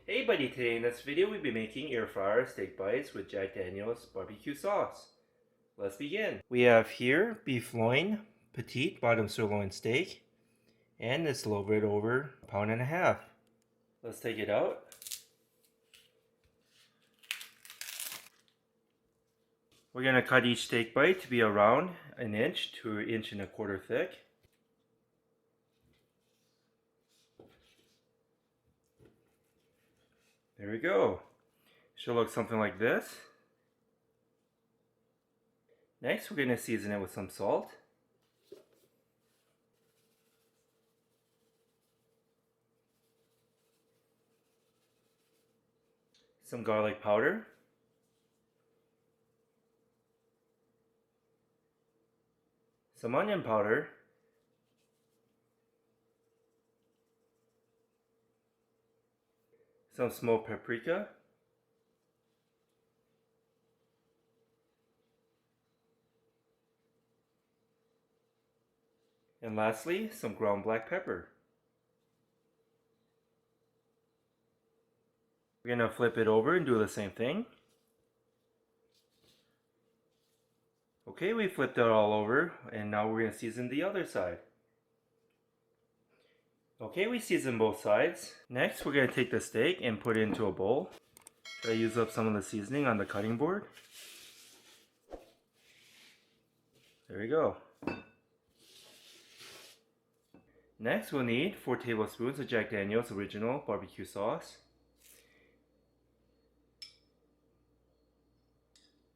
Hey buddy, today in this video we'll be making air fryer steak bites with Jack Daniel's barbecue sauce. Let's begin. We have here beef loin, petite bottom sirloin steak, and it's a little bit over a pound and a half. Let's take it out. We're going to cut each steak bite to be around an inch to an inch and a quarter thick. There we go. Should look something like this. Next, we're going to season it with some salt. Some garlic powder. Some onion powder. Some smoked paprika. And lastly, some ground black pepper. We're going to flip it over and do the same thing. Okay, we flipped it all over, and now we're going to season the other side. Okay, we seasoned both sides. Next, we're going to take the steak and put it into a bowl. Try to use up some of the seasoning on the cutting board. There we go. Next, we'll need 4 tablespoons of Jack Daniel's original barbecue sauce.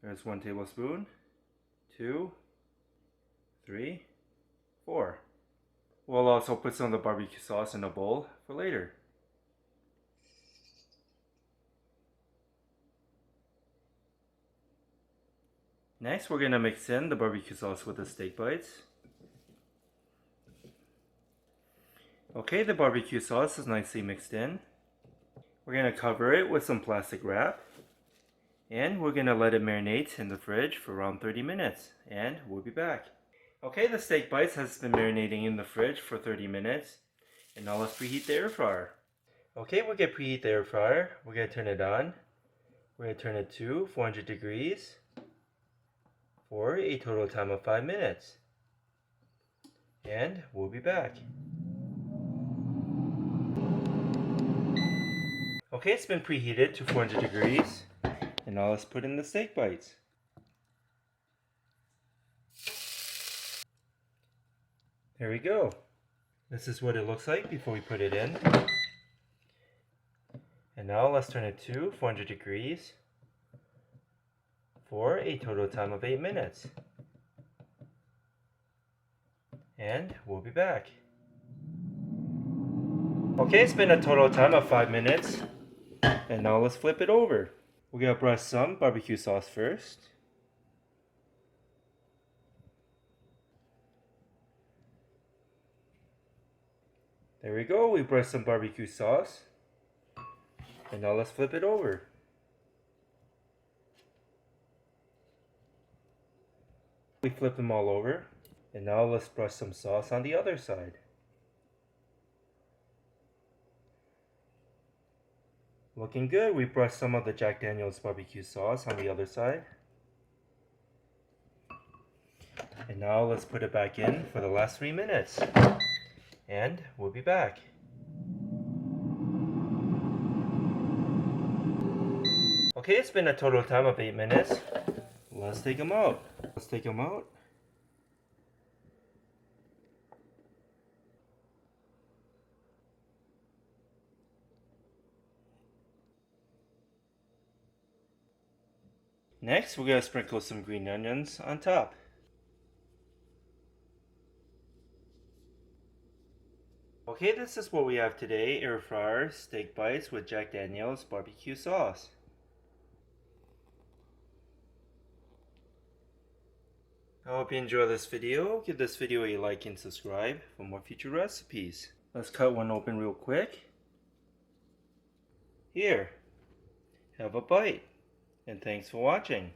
There's 1 tablespoon, 2, 3, 4. We'll also put some of the barbecue sauce in a bowl for later. Next, we're going to mix in the barbecue sauce with the steak bites. Okay, the barbecue sauce is nicely mixed in. We're going to cover it with some plastic wrap. And we're going to let it marinate in the fridge for around 30 minutes. And we'll be back. Okay, the steak bites has been marinating in the fridge for 30 minutes. And now let's preheat the air fryer. Okay, we're going to preheat the air fryer. We're going to turn it on. We're going to turn it to 400 degrees for a total time of 5 minutes. And we'll be back. Okay, it's been preheated to 400 degrees. And now let's put in the steak bites. There we go. This is what it looks like before we put it in. And now let's turn it to 400 degrees for a total time of 8 minutes. And we'll be back. Okay, it's been a total time of 5 minutes. And now let's flip it over. We're going to brush some barbecue sauce first. There we go, we brushed some barbecue sauce. And now let's flip it over. We flip them all over. And now let's brush some sauce on the other side. Looking good, we brushed some of the Jack Daniel's barbecue sauce on the other side. And now let's put it back in for the last 3 minutes. And we'll be back. Okay, it's been a total time of 8 minutes. Let's take them out. Let's take them out. Next, we're going to sprinkle some green onions on top. Okay, this is what we have today, air fryer steak bites with Jack Daniel's barbecue sauce. I hope you enjoy this video. Give this video a like and subscribe for more future recipes. Let's cut one open real quick. Here, have a bite. And thanks for watching.